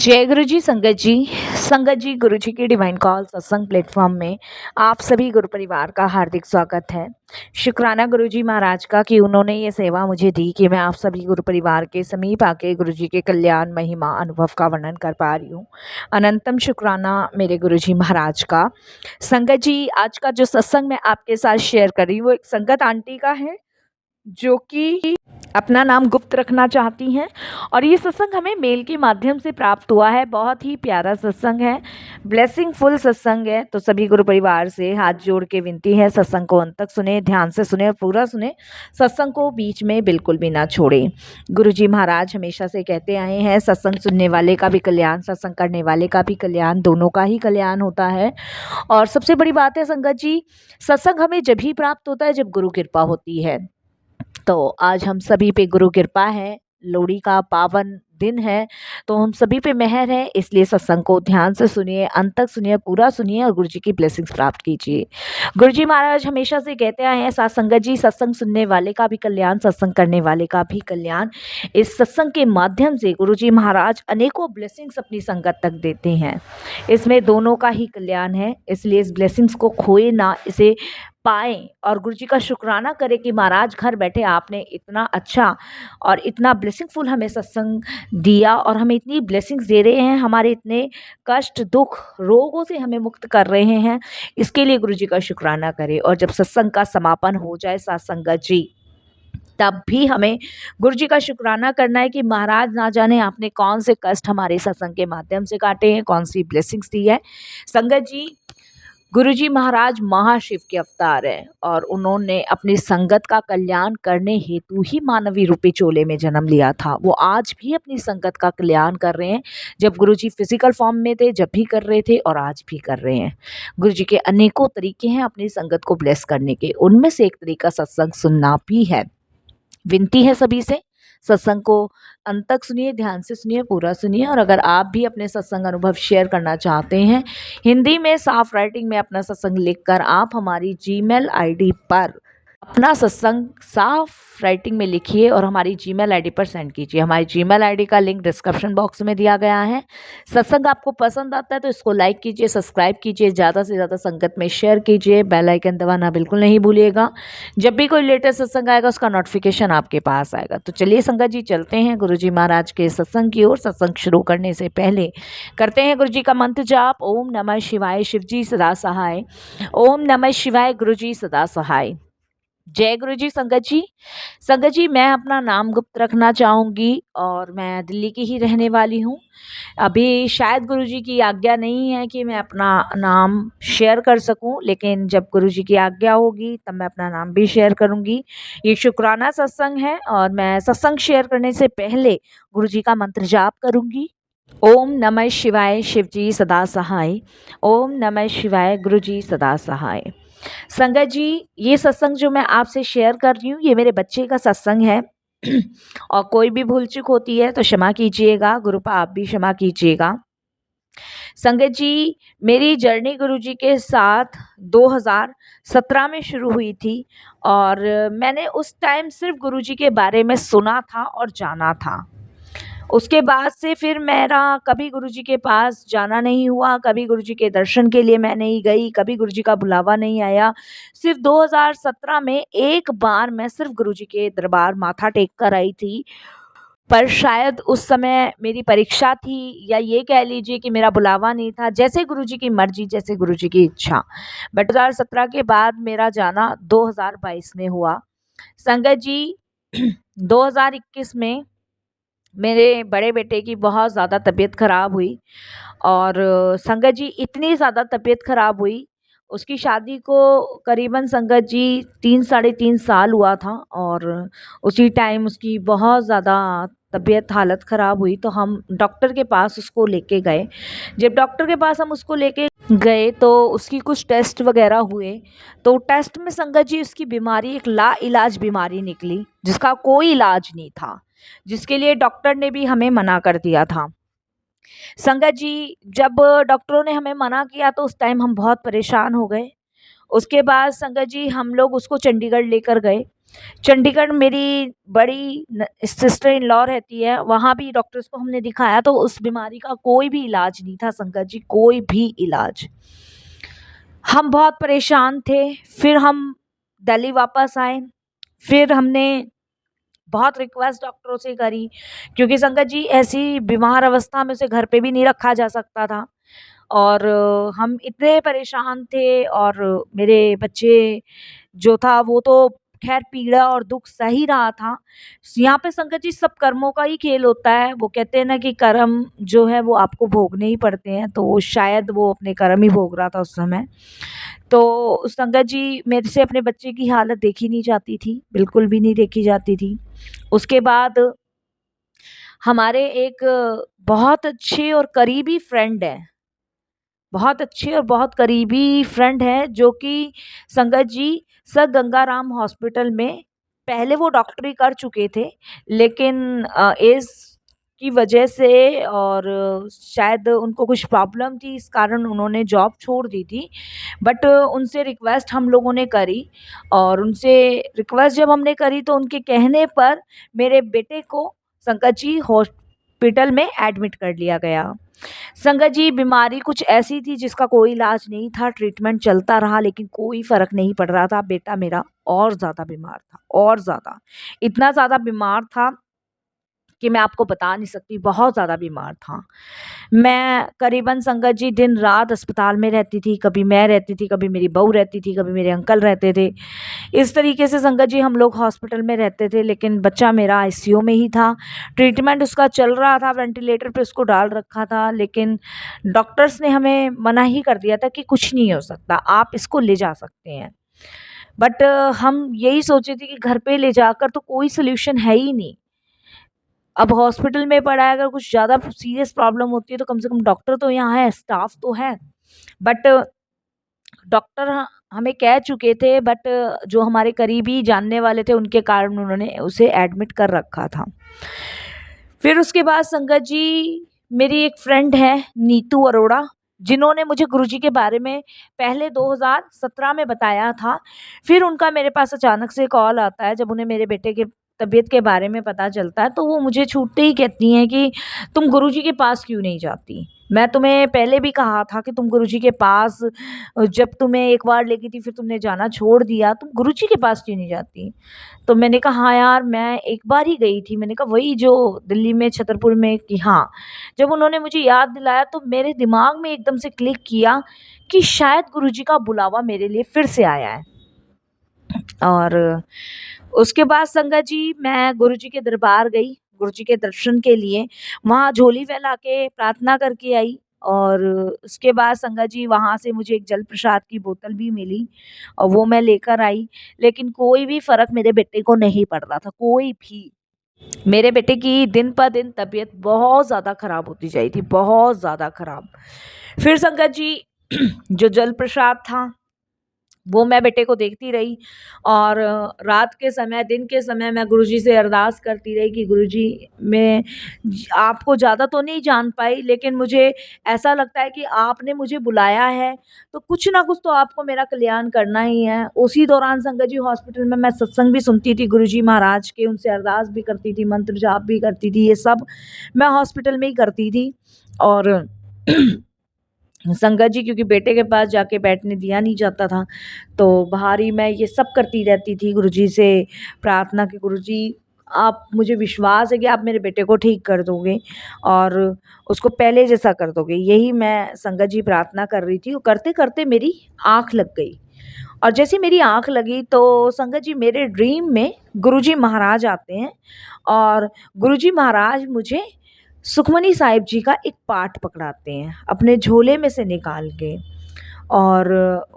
जय गुरु जी संगत जी गुरु जी के डिवाइन कॉल सत्संग प्लेटफॉर्म में आप सभी गुरु परिवार का हार्दिक स्वागत है। शुक्राना गुरु जी महाराज का कि उन्होंने ये सेवा मुझे दी कि मैं आप सभी गुरु परिवार के समीप आके गुरु जी के कल्याण महिमा अनुभव का वर्णन कर पा रही हूँ। अनंतम शुक्राना मेरे गुरु जी महाराज का। संगत जी, आज का जो सत्संग मैं आपके साथ शेयर कर रही हूँ वो एक संगत आंटी का है जो कि अपना नाम गुप्त रखना चाहती हैं, और ये सत्संग हमें मेल के माध्यम से प्राप्त हुआ है। बहुत ही प्यारा सत्संग है, ब्लेसिंग फुल सत्संग है। तो सभी गुरु परिवार से हाथ जोड़ के विनती है, सत्संग को अंत तक सुने, ध्यान से सुने और पूरा सुने। सत्संग को बीच में बिल्कुल भी ना छोड़ें। गुरु जी महाराज हमेशा से कहते आए हैं, सत्संग सुनने वाले का भी कल्याण, सत्संग करने वाले का भी कल्याण, दोनों का ही कल्याण होता है। और सबसे बड़ी बात है संगत जी, सत्संग हमें जब ही प्राप्त होता है जब गुरु कृपा होती है। तो आज हम सभी पे गुरु कृपा है, लोहड़ी का पावन दिन है, तो हम सभी पे मेहर है। इसलिए सत्संग को ध्यान से सुनिए, अंत तक सुनिए, पूरा सुनिए और गुरु जी की ब्लेसिंग्स प्राप्त कीजिए। गुरु जी महाराज हमेशा से कहते आए हैं, साथ संगत जी, सत्संग सुनने वाले का भी कल्याण, सत्संग करने वाले का भी कल्याण। इस सत्संग के माध्यम से गुरु जी महाराज अनेकों ब्लेसिंग्स अपनी संगत तक देते हैं। इसमें दोनों का ही कल्याण है, इसलिए इस ब्लेसिंग्स को खोए ना, इसे पाएं और गुरु जी का शुक्राना करें कि महाराज घर बैठे आपने इतना अच्छा और इतना ब्लेसिंगफुल हमें सत्संग दिया और हमें इतनी ब्लेसिंग्स दे रहे हैं, हमारे इतने कष्ट दुख रोगों से हमें मुक्त कर रहे हैं। इसके लिए गुरु जी का शुक्राना करें। और जब सत्संग का समापन हो जाए साथ संगत जी, तब भी हमें गुरु जी का शुक्राना करना है कि महाराज ना जाने आपने कौन से कष्ट हमारे सत्संग के माध्यम से काटे हैं, कौन सी ब्लेसिंग्स दी है। संगत जी, गुरु जी महाराज महाशिव के अवतार हैं और उन्होंने अपनी संगत का कल्याण करने हेतु ही मानवी रूपी चोले में जन्म लिया था। वो आज भी अपनी संगत का कल्याण कर रहे हैं। जब गुरु जी फिजिकल फॉर्म में थे जब भी कर रहे थे और आज भी कर रहे हैं। गुरु जी के अनेकों तरीके हैं अपनी संगत को ब्लेस करने के, उनमें से एक तरीका सत्संग सुनना भी है। विनती है सभी से, सत्संग को अंत तक सुनिए, ध्यान से सुनिए, पूरा सुनिए। और अगर आप भी अपने सत्संग अनुभव शेयर करना चाहते हैं हिंदी में साफ राइटिंग में अपना सत्संग लिखकर आप हमारी जीमेल आईडी पर अपना सत्संग साफ राइटिंग में लिखिए और हमारी जीमेल आईडी पर सेंड कीजिए। हमारी जीमेल आईडी का लिंक डिस्क्रिप्शन बॉक्स में दिया गया है। सत्संग आपको पसंद आता है तो इसको लाइक कीजिए, सब्सक्राइब कीजिए, ज़्यादा से ज़्यादा संगत में शेयर कीजिए, बेल आइकन दबाना बिल्कुल नहीं भूलिएगा। जब भी कोई लेटेस्ट सत्संग आएगा उसका नोटिफिकेशन आपके पास आएगा। तो चलिए संगत जी, चलते हैं गुरु जी महाराज के सत्संग की ओर। सत्संग शुरू करने से पहले करते हैं गुरु जी का मंत्र जाप। ओम नमः शिवाय, शिव जी सदा सहाय। ओम नमः शिवाय, गुरु जी सदा सहाय। जय गुरु जी। संगत जी, मैं अपना नाम गुप्त रखना चाहूँगी और मैं दिल्ली की ही रहने वाली हूँ। अभी शायद गुरु जी की आज्ञा नहीं है कि मैं अपना नाम शेयर कर सकूं, लेकिन जब गुरु जी की आज्ञा होगी तब मैं अपना नाम भी शेयर करूंगी। ये शुक्राना सत्संग है और मैं सत्संग शेयर करने से पहले गुरु जी का मंत्र जाप करूंगी। ओम नमः शिवाय, शिव जी सदा सहाय। ओम नमः शिवाय, गुरु जी सदा सहाय। संगत जी, ये सत्संग जो मैं आपसे शेयर कर रही हूँ ये मेरे बच्चे का सत्संग है और कोई भी भूल चूक होती है तो क्षमा कीजिएगा, गुरुपा आप भी क्षमा कीजिएगा। संगत जी, मेरी जर्नी गुरु जी के साथ 2017 में शुरू हुई थी और मैंने उस टाइम सिर्फ गुरु जी के बारे में सुना था और जाना था। उसके बाद से फिर मेरा कभी गुरु जी के पास जाना नहीं हुआ, कभी गुरु जी के दर्शन के लिए मैं नहीं गई, कभी गुरु जी का बुलावा नहीं आया। सिर्फ 2017 में एक बार मैं सिर्फ गुरु जी के दरबार माथा टेक कर आई थी, पर शायद उस समय मेरी परीक्षा थी या ये कह लीजिए कि मेरा बुलावा नहीं था। जैसे गुरु जी की मर्जी, जैसे गुरु जी की इच्छा। बट 2017 के बाद मेरा जाना 2022 में हुआ। संगत जी, 2021 में मेरे बड़े बेटे की बहुत ज़्यादा तबीयत ख़राब हुई और संगत जी इतनी ज़्यादा तबीयत ख़राब हुई, उसकी शादी को करीबन संगत जी 3 साढ़े 3 साल हुआ था और उसी टाइम उसकी बहुत ज़्यादा तबीयत हालत ख़राब हुई तो हम डॉक्टर के पास उसको लेके गए। जब डॉक्टर के पास हम उसको लेके गए तो उसकी कुछ टेस्ट वगैरह हुए, तो टेस्ट में संगत जी उसकी बीमारी एक लाइलाज बीमारी निकली जिसका कोई इलाज नहीं था, जिसके लिए डॉक्टर ने भी हमें मना कर दिया था। संगत जी, जब डॉक्टरों ने हमें मना किया तो उस टाइम हम बहुत परेशान हो गए। उसके बाद संगत जी हम लोग उसको चंडीगढ़ लेकर गए चंडीगढ़ मेरी बड़ी सिस्टर इन लॉ रहती है, वहाँ भी डॉक्टर्स को हमने दिखाया तो उस बीमारी का कोई भी इलाज नहीं था संगत जी, कोई भी इलाज। हम बहुत परेशान थे। फिर हम दिल्ली वापस आए। फिर हमने बहुत रिक्वेस्ट डॉक्टरों से करी, क्योंकि संगत जी ऐसी बीमार अवस्था में उसे घर पे भी नहीं रखा जा सकता था। और हम इतने परेशान थे, और मेरे बच्चे जो था वो तो खैर पीड़ा और दुख सह ही रहा था। यहाँ पे संगत जी सब कर्मों का ही खेल होता है। वो कहते हैं ना कि कर्म जो है वो आपको भोगने ही पड़ते हैं, तो शायद वो अपने कर्म ही भोग रहा था उस समय। तो संगत जी मेरे से अपने बच्चे की हालत देखी नहीं जाती थी, बिल्कुल भी नहीं देखी जाती थी। उसके बाद हमारे एक बहुत अच्छे और करीबी फ्रेंड हैं, बहुत अच्छे और बहुत करीबी फ्रेंड हैं, जो कि संगत जी सर गंगाराम हॉस्पिटल में पहले वो डॉक्टरी कर चुके थे, लेकिन एज की वजह से और शायद उनको कुछ प्रॉब्लम थी, इस कारण उन्होंने जॉब छोड़ दी थी। बट उनसे रिक्वेस्ट हम लोगों ने करी, और उनसे रिक्वेस्ट जब हमने करी तो उनके कहने पर मेरे बेटे को संगत जी हॉस्पिटल में एडमिट कर लिया गया। संगत जी बीमारी कुछ ऐसी थी जिसका कोई इलाज नहीं था, ट्रीटमेंट चलता रहा लेकिन कोई फ़र्क नहीं पड़ रहा था। बेटा मेरा और ज़्यादा बीमार था, और ज़्यादा, इतना ज़्यादा बीमार था कि मैं आपको बता नहीं सकती, बहुत ज़्यादा बीमार था। मैं करीबन संगत जी दिन-रात अस्पताल में रहती थी, कभी मैं रहती थी, कभी मेरी बहू रहती थी, कभी मेरे अंकल रहते थे। इस तरीके से संगत जी हम लोग हॉस्पिटल में रहते थे, लेकिन बच्चा मेरा आईसीयू में ही था। ट्रीटमेंट उसका चल रहा था, वेंटिलेटर पे उसको डाल रखा था, लेकिन डॉक्टर्स ने हमें मना ही कर दिया था कि कुछ नहीं हो सकता, आप इसको ले जा सकते हैं। बट हम यही सोचे थे कि घर पे ले जाकर तो कोई सॉल्यूशन है ही नहीं। अब हॉस्पिटल में पड़ा है, अगर कुछ ज़्यादा सीरियस प्रॉब्लम होती है तो कम से कम डॉक्टर तो यहाँ है, स्टाफ तो है। बट डॉक्टर हमें कह चुके थे, बट जो हमारे करीबी जानने वाले थे उनके कारण उन्होंने उसे एडमिट कर रखा था। फिर उसके बाद संगत जी मेरी एक फ्रेंड है नीतू अरोड़ा, जिन्होंने मुझे गुरुजी के बारे में पहले 2017 में बताया था। फिर उनका मेरे पास अचानक से कॉल आता है जब उन्हें मेरे बेटे के तबीयत के बारे में पता चलता है, तो वो मुझे छूटते ही कहती हैं कि तुम गुरुजी के पास क्यों नहीं जाती? मैं तुम्हें पहले भी कहा था कि तुम गुरुजी के पास, जब तुम्हें एक बार लेगी थी फिर तुमने जाना छोड़ दिया, तुम गुरुजी के पास क्यों नहीं जाती? तो मैंने कहा हाँ यार, मैं एक बार ही गई थी। मैंने कहा वही जो दिल्ली में छतरपुर में, कि हाँ। जब उन्होंने मुझे याद दिलाया तो मेरे दिमाग में एकदम से क्लिक किया कि शायद गुरुजी का बुलावा मेरे लिए फिर से आया है। और उसके बाद संगत जी मैं गुरुजी के दरबार गई, गुरुजी के दर्शन के लिए। वहाँ झोली फैला के प्रार्थना करके आई, और उसके बाद संगत जी वहाँ से मुझे एक जल प्रसाद की बोतल भी मिली, और वो मैं लेकर आई। लेकिन कोई भी फ़र्क मेरे बेटे को नहीं पड़ रहा था, कोई भी। मेरे बेटे की दिन प दिन तबीयत बहुत ज़्यादा ख़राब होती जा रही थी, बहुत ज़्यादा ख़राब। फिर संगत जी जो जल प्रसाद था वो मैं बेटे को देखती रही, और रात के समय, दिन के समय मैं गुरुजी से अरदास करती रही कि गुरुजी, मैं आपको ज़्यादा तो नहीं जान पाई, लेकिन मुझे ऐसा लगता है कि आपने मुझे बुलाया है, तो कुछ ना कुछ तो आपको मेरा कल्याण करना ही है। उसी दौरान संगत जी हॉस्पिटल में मैं सत्संग भी सुनती थी गुरुजी महाराज के, उनसे अरदास भी करती थी, मंत्र जाप भी करती थी, ये सब मैं हॉस्पिटल में ही करती थी। और संगत जी क्योंकि बेटे के पास जाके बैठने दिया नहीं जाता था, तो बाहर ही मैं ये सब करती रहती थी गुरुजी से प्रार्थना कि गुरुजी, आप, मुझे विश्वास है कि आप मेरे बेटे को ठीक कर दोगे और उसको पहले जैसा कर दोगे। यही मैं संगत जी प्रार्थना कर रही थी, और करते-करते मेरी आँख लग गई। और जैसे मेरी आँख लगी तो संगत जी मेरे ड्रीम में गुरुजी महाराज आते हैं, और गुरुजी महाराज मुझे सुखमनी साहिब जी का एक पाठ पकड़ाते हैं अपने झोले में से निकाल के। और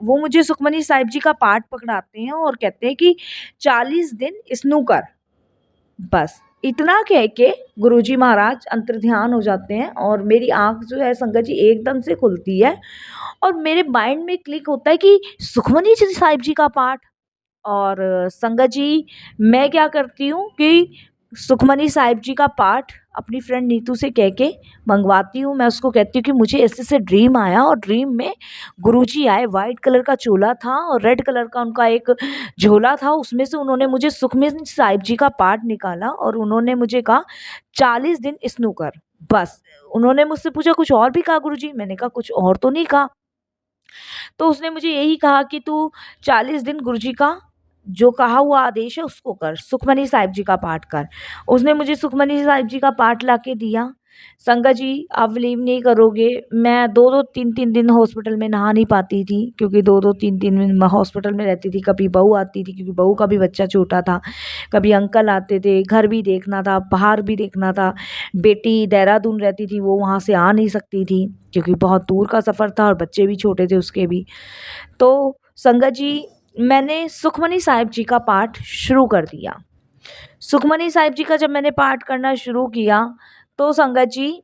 वो मुझे सुखमनी साहिब जी का पाठ पकड़ाते हैं और कहते हैं कि 40 दिन इसनू कर। बस इतना कह के गुरुजी महाराज अंतर्ध्यान हो जाते हैं, और मेरी आँख जो है संगत जी एकदम से खुलती है, और मेरे माइंड में क्लिक होता है कि सुखमनी जी साहिब जी का पाठ। और संगत जी मैं क्या करती हूँ कि सुखमनी साहिब जी का पाठ अपनी फ्रेंड नीतू से कह के मंगवाती हूँ। मैं उसको कहती हूँ कि मुझे ऐसे-ऐसे ड्रीम आया और ड्रीम में गुरुजी आए, व्हाइट कलर का चोला था और रेड कलर का उनका एक झोला था, उसमें से उन्होंने मुझे सुखमनी साहिब जी का पाठ निकाला और उन्होंने मुझे कहा 40 दिन स्नूकर, बस। उन्होंने मुझसे पूछा कुछ और भी कहा गुरुजी? मैंने कहा कुछ और तो नहीं कहा। तो उसने मुझे यही कहा कि तू 40 दिन गुरुजी का जो कहा हुआ आदेश है उसको कर, सुखमनी साहिब जी का पाठ कर। उसने मुझे सुखमनी साहिब जी का पाठ लाके दिया। संगत जी, आप बिलीव नहीं करोगे, मैं 2-2 3-3 दिन हॉस्पिटल में नहा नहीं पाती थी, क्योंकि 2-2 3-3 दिन मैं हॉस्पिटल में रहती थी। कभी बहू आती थी, क्योंकि बहू का भी बच्चा छोटा था, कभी अंकल आते थे, घर भी देखना था, बाहर भी देखना था। बेटी देहरादून रहती थी, वो वहाँ से आ नहीं सकती थी, क्योंकि बहुत दूर का सफ़र था और बच्चे भी छोटे थे उसके भी। तो संगत जी, मैंने सुखमनी साहिब जी का पाठ शुरू कर दिया। सुखमनी साहिब जी का जब मैंने पाठ करना शुरू किया, तो संगत जी,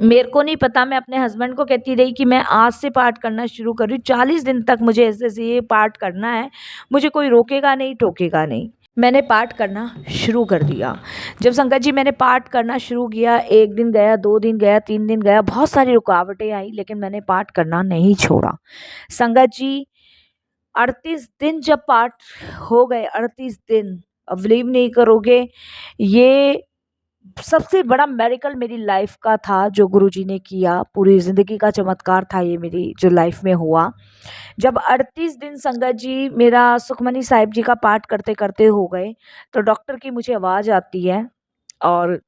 मेरे को नहीं पता, मैं अपने हस्बैंड को कहती रही कि मैं आज से पाठ करना शुरू कर रही हूँ, 40 दिन तक मुझे ऐसे-ऐसे ये पाठ करना है, मुझे कोई रोकेगा नहीं, टोकेगा नहीं। मैंने पाठ करना शुरू कर दिया। जब संगत जी मैंने पाठ करना शुरू किया, 1 दिन गया, 2 दिन गया, 3 दिन गया, बहुत सारी रुकावटें आई, लेकिन मैंने पाठ करना नहीं छोड़ा। संगत जी, 38 दिन जब पाठ हो गए, 38 दिन, अब बिलीव नहीं करोगे, ये सबसे बड़ा मिरेकल मेरी लाइफ का था जो गुरुजी ने किया, पूरी ज़िंदगी का चमत्कार था ये मेरी जो लाइफ में हुआ। जब 38 दिन संगत जी मेरा सुखमनी साहिब जी का पाठ करते-करते हो गए, तो डॉक्टर की मुझे आवाज़ आती है और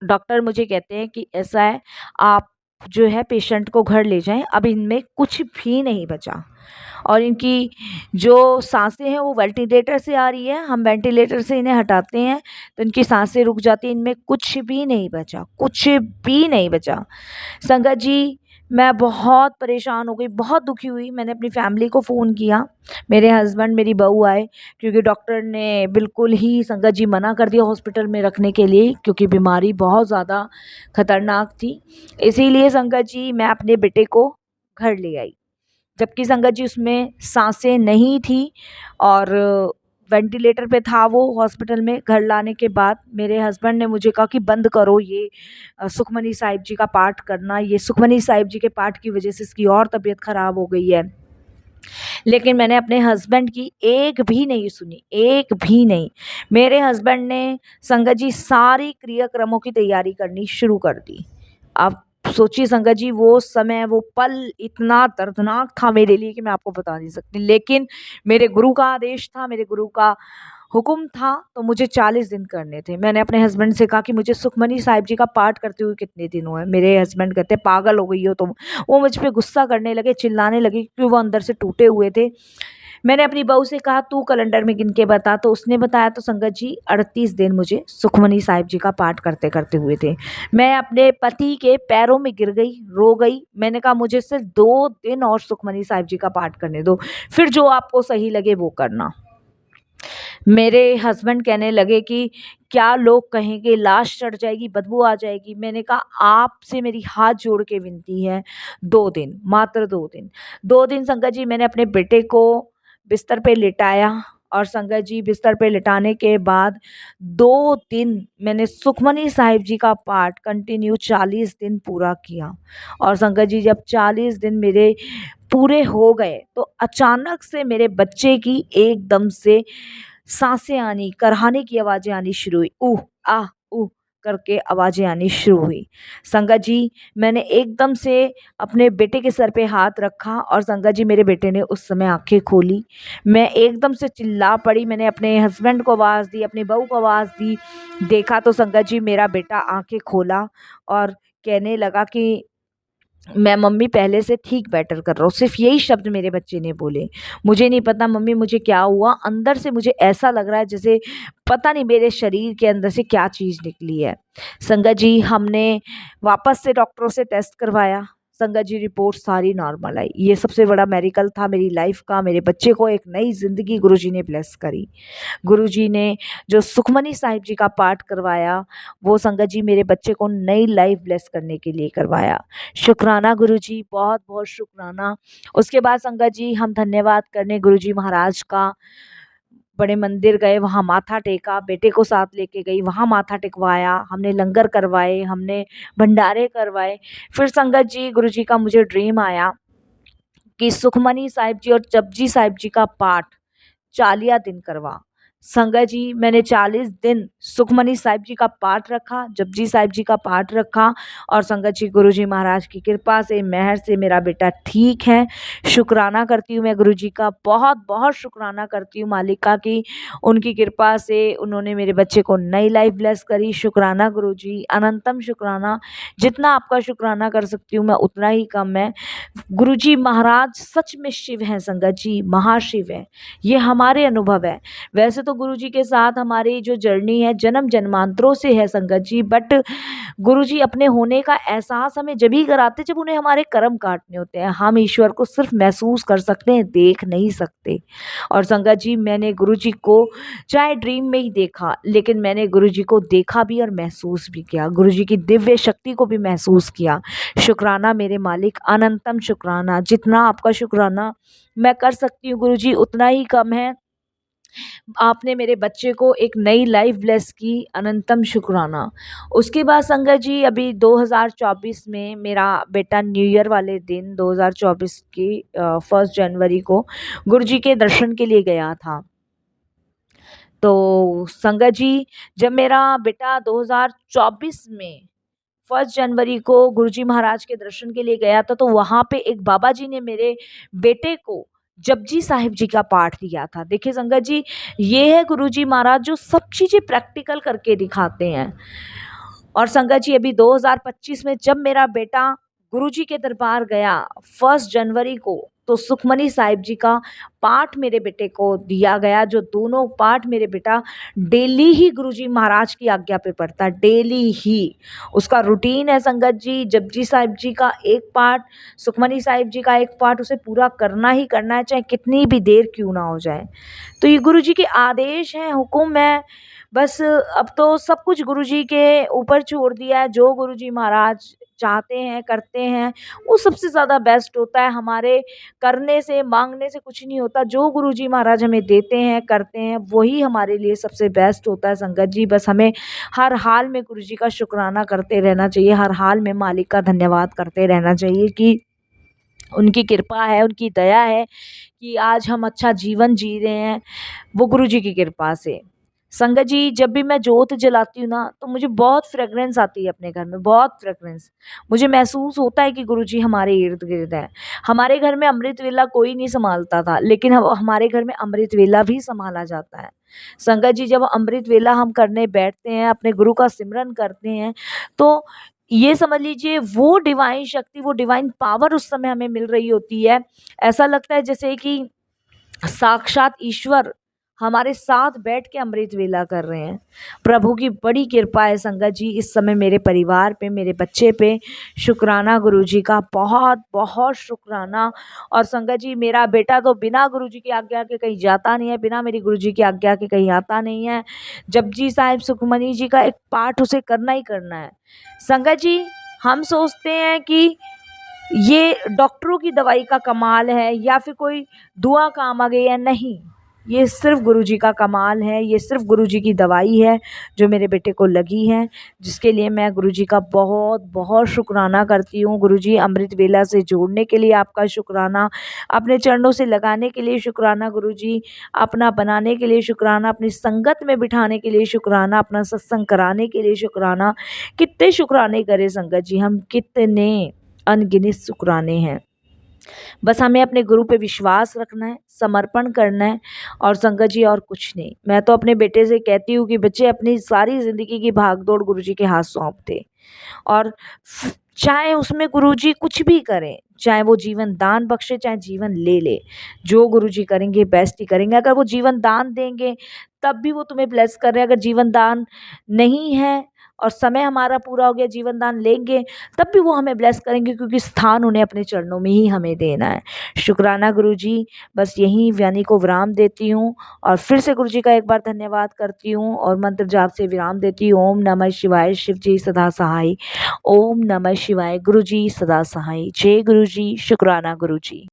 डॉक्टर मुझे कहते हैं कि ऐसा है, आप जो है पेशेंट को घर ले जाएँ, अब इनमें कुछ भी नहीं बचा। और इनकी जो साँसें हैं वो वेंटिलेटर से आ रही है, हम वेंटिलेटर से इन्हें हटाते हैं तो इनकी साँसें रुक जाती हैं, इनमें कुछ भी नहीं बचा, कुछ भी नहीं बचा। संगत जी, मैं बहुत परेशान हो गई, बहुत दुखी हुई, मैंने अपनी फैमिली को फ़ोन किया, मेरे हस्बैंड, मेरी बहू आए, क्योंकि डॉक्टर ने बिल्कुल ही संगत जी मना कर दिया हॉस्पिटल में रखने के लिए, क्योंकि बीमारी बहुत ज़्यादा खतरनाक थी। इसीलिए संगत जी मैं अपने बेटे को घर ले आई। जबकि संगत जी उसमें साँसें नहीं थी और वेंटिलेटर पे था वो हॉस्पिटल में। घर लाने के बाद मेरे हस्बैंड ने मुझे कहा कि बंद करो ये सुखमनी साहिब जी का पाठ करना, ये सुखमनी साहिब जी के पाठ की वजह से इसकी और तबीयत ख़राब हो गई है। लेकिन मैंने अपने हस्बैंड की एक भी नहीं सुनी, एक भी नहीं। मेरे हस्बैंड ने संगत जी सारी क्रियाक्रमों की तैयारी करनी शुरू कर दी। आप सोचिए संगत जी, वो समय, वो पल इतना दर्दनाक था मेरे लिए कि मैं आपको बता नहीं सकती। लेकिन मेरे गुरु का आदेश था, मेरे गुरु का हुक्म था, तो मुझे 40 दिन करने थे। मैंने अपने हस्बैंड से कहा कि मुझे सुखमनी साहिब जी का पाठ करते हुए कितने दिन हुए? मेरे हस्बैंड कहते पागल हो गई हो तुम। वो मुझ पे गुस्सा करने लगे, चिल्लाने लगे, क्योंकि वो अंदर से टूटे हुए थे। मैंने अपनी बहू से कहा तू कैलेंडर में गिन के बता, तो उसने बताया, तो संगत जी 38 दिन मुझे सुखमनी साहिब जी का पाठ करते-करते हुए थे। मैं अपने पति के पैरों में गिर गई, रो गई। मैंने कहा मुझे सिर्फ़ 2 दिन और सुखमनी साहिब जी का पाठ करने दो, फिर जो आपको सही लगे वो करना। मेरे हस्बैंड कहने लगे कि क्या लोग कहेंगे, लाश चढ़ जाएगी, बदबू आ जाएगी। मैंने कहा आपसे मेरी हाथ जोड़ के विनती है, 2 दिन, मात्र 2 दिन। 2 दिन संगत जी मैंने अपने बेटे को बिस्तर पे लिटाया और संगत जी बिस्तर पे लिटाने के बाद 2 दिन मैंने सुखमनी साहिब जी का पाठ कंटिन्यू 40 दिन पूरा किया। और संगत जी जब 40 दिन मेरे पूरे हो गए, तो अचानक से मेरे बच्चे की एकदम से साँसें आनी, करहाने की आवाज़ें आनी शुरू हुई। ऊह! आह! ऊह! करके आवाज़ें आनी शुरू हुई। संगत जी, मैंने एकदम से अपने बेटे के सर पे हाथ रखा और संगत जी मेरे बेटे ने उस समय आँखें खोली। मैं एकदम से चिल्ला पड़ी, मैंने अपने हस्बैंड को आवाज़ दी, अपनी बहू को आवाज़ दी। देखा तो संगत जी मेरा बेटा आँखें खोला और कहने लगा कि मैं मम्मी पहले से ठीक बेटर कर रहा हूँ। सिर्फ़ यही शब्द मेरे बच्चे ने बोले। मुझे नहीं पता मम्मी मुझे क्या हुआ, अंदर से मुझे ऐसा लग रहा है जैसे पता नहीं मेरे शरीर के अंदर से क्या चीज़ निकली है। संगत जी हमने वापस से डॉक्टरों से टेस्ट करवाया। संगत जी रिपोर्ट सारी नॉर्मल आई। ये सबसे बड़ा मेरेकल था मेरी लाइफ़ का। मेरे बच्चे को एक नई ज़िंदगी गुरुजी ने ब्लेस करी। गुरुजी ने जो सुखमनी साहिब जी का पाठ करवाया, वो संगत जी मेरे बच्चे को नई लाइफ़ ब्लेस करने के लिए करवाया। शुक्राना गुरुजी, बहुत-बहुत शुक्राना। उसके बाद संगत जी हम धन्यवाद करने गुरुजी महाराज का बड़े मंदिर गए, वहाँ माथा टेका, बेटे को साथ लेके गई, वहाँ माथा टेकवाया, हमने लंगर करवाए, हमने भंडारे करवाए। फिर संगत जी गुरुजी का मुझे ड्रीम आया कि सुखमनी साहिब जी और जपजी साहिब जी का पाठ 40 दिन करवा। संगत जी मैंने 40 दिन सुखमनी साहिब जी का पाठ रखा, जपजी साहिब जी का पाठ रखा, और संगत जी गुरुजी महाराज की कृपा से, मेहर से मेरा बेटा ठीक है। शुक्राना करती हूँ मैं गुरुजी का, बहुत बहुत शुक्राना करती हूँ मालिका की। उनकी कृपा से उन्होंने मेरे बच्चे को नई लाइफ ब्लेस करी। शुक्राना गुरुजी, अनंतम शुक्राना। जितना आपका शुक्राना कर सकती हूँ मैं उतना ही कम है। गुरुजी महाराज सच में शिव हैं संगत जी, महाशिव है। ये हमारे अनुभव है। वैसे तो गुरुजी के साथ हमारी जो जर्नी है जन्म जन्मांतरों से है संगत जी, बट गुरुजी अपने होने का एहसास हमें जब ही कराते जब उन्हें हमारे कर्म काटने होते हैं। हम ईश्वर को सिर्फ महसूस कर सकते हैं, देख नहीं सकते। और संगत जी मैंने गुरुजी को चाहे ड्रीम में ही देखा, लेकिन मैंने गुरुजी को देखा भी और महसूस भी किया, गुरुजी की दिव्य शक्ति को भी महसूस किया। शुक्राना मेरे मालिक, अनंतम शुक्राना। जितना आपका शुक्राना मैं कर सकती हूँ गुरुजी उतना ही कम है। आपने मेरे बच्चे को एक नई लाइफ ब्लेस की, अनंतम शुक्राना। उसके बाद संगत जी अभी 2024 में मेरा बेटा न्यू ईयर वाले दिन 2024 की 1 जनवरी को गुरुजी के दर्शन के लिए गया था। तो संगत जी जब मेरा बेटा 2024 में 1 जनवरी को गुरुजी महाराज के दर्शन के लिए गया था, तो वहाँ पे एक बाबा जी ने मेरे बेटे को जपजी साहिब जी का पाठ दिया था। देखिए संगत जी, ये है गुरुजी महाराज जो सब चीज़ें प्रैक्टिकल करके दिखाते हैं। और संगत जी अभी 2025 में जब मेरा बेटा गुरुजी के दरबार गया 1 जनवरी को, तो सुखमनी साहिब जी का पाठ मेरे बेटे को दिया गया, जो दोनों पाठ मेरे बेटा डेली ही गुरुजी महाराज की आज्ञा पे पढ़ता है, डेली ही। उसका रूटीन है संगत जी, जपजी साहिब जी का एक पाठ, सुखमनी साहिब जी का एक पाठ उसे पूरा करना ही करना है, चाहे कितनी भी देर क्यों ना हो जाए। तो ये गुरुजी के आदेश हैं, हुक्म है। बस अब तो सब कुछ गुरुजी के ऊपर छोड़ दिया है। जो गुरुजी महाराज चाहते हैं करते हैं, वो सबसे ज़्यादा बेस्ट होता है। हमारे करने से मांगने से कुछ नहीं होता। जो गुरुजी महाराज हमें देते हैं करते हैं वही हमारे लिए सबसे बेस्ट होता है संगत जी। बस हमें हर हाल में गुरुजी का शुक्राना करते रहना चाहिए, हर हाल में मालिक का धन्यवाद करते रहना चाहिए कि उनकी कृपा है, उनकी दया है कि आज हम अच्छा जीवन जी रहे हैं, वो गुरुजी की कृपा से। संगत जी जब भी मैं जोत जलाती हूँ ना, तो मुझे बहुत फ्रेगरेंस आती है अपने घर में, बहुत फ्रेगरेंस। मुझे महसूस होता है कि गुरुजी हमारे इर्द गिर्द हैं। हमारे घर में अमृत वेला कोई नहीं संभालता था, लेकिन हमारे घर में अमृत वेला भी संभाला जाता है। संगत जी जब अमृत वेला हम करने बैठते हैं, अपने गुरु का सिमरन करते हैं, तो ये समझ लीजिए वो डिवाइन शक्ति, वो डिवाइन पावर उस समय हमें मिल रही होती है। ऐसा लगता है जैसे कि साक्षात ईश्वर हमारे साथ बैठ के अमृत वेला कर रहे हैं। प्रभु की बड़ी कृपा है संगत जी इस समय मेरे परिवार पे, मेरे बच्चे पे। शुक्राना गुरुजी का, बहुत बहुत शुक्राना। और संगत जी मेरा बेटा तो बिना गुरुजी की आज्ञा के कहीं जाता नहीं है, बिना मेरी गुरुजी की आज्ञा के कहीं आता नहीं है। जपजी साहिब सुखमनी जी का एक पाठ उसे करना ही करना है। संगत जी हम सोचते हैं कि ये डॉक्टरों की दवाई का कमाल है या फिर कोई दुआ काम आ गई है, नहीं। ये सिर्फ गुरुजी का कमाल है, ये सिर्फ गुरुजी की दवाई है जो मेरे बेटे को लगी है, जिसके लिए मैं गुरुजी का बहुत बहुत शुक्राना करती हूँ। गुरुजी अमृत वेला से जोड़ने के लिए आपका शुक्राना, अपने चरणों से लगाने के लिए शुक्राना गुरुजी, अपना बनाने के लिए शुक्राना, अपनी संगत में बिठाने के लिए शुक्राना, अपना सत्संग कराने के लिए शुक्राना। कितने शुक्राने करें संगत जी, हम कितने अनगिनत शुक्राने हैं। बस हमें अपने गुरु पे विश्वास रखना है, समर्पण करना है, और संगत जी और कुछ नहीं। मैं तो अपने बेटे से कहती हूँ कि बच्चे अपनी सारी ज़िंदगी की भागदौड़ गुरुजी के हाथ सौंप दे, और चाहे उसमें गुरुजी कुछ भी करें, चाहे वो जीवन दान बख्शे चाहे जीवन ले ले, जो गुरुजी करेंगे बेस्ट ही करेंगे। अगर वो जीवन दान देंगे तब भी वो तुम्हें ब्लेस कर रहे हैं, अगर जीवन दान नहीं है और समय हमारा पूरा हो गया जीवन दान लेंगे तब भी वो हमें ब्लेस करेंगे, क्योंकि स्थान उन्हें अपने चरणों में ही हमें देना है। शुक्राना गुरुजी। बस यहीं वाणी को विराम देती हूँ, और फिर से गुरुजी का एक बार धन्यवाद करती हूँ और मंत्र जाप से विराम देती हूँ। ओम नमः शिवाय, शिव जी सदा सहाय। ओम नमः शिवाय, गुरुजी सदा सहाय। जय गुरुजी, शुक्राना गुरुजी।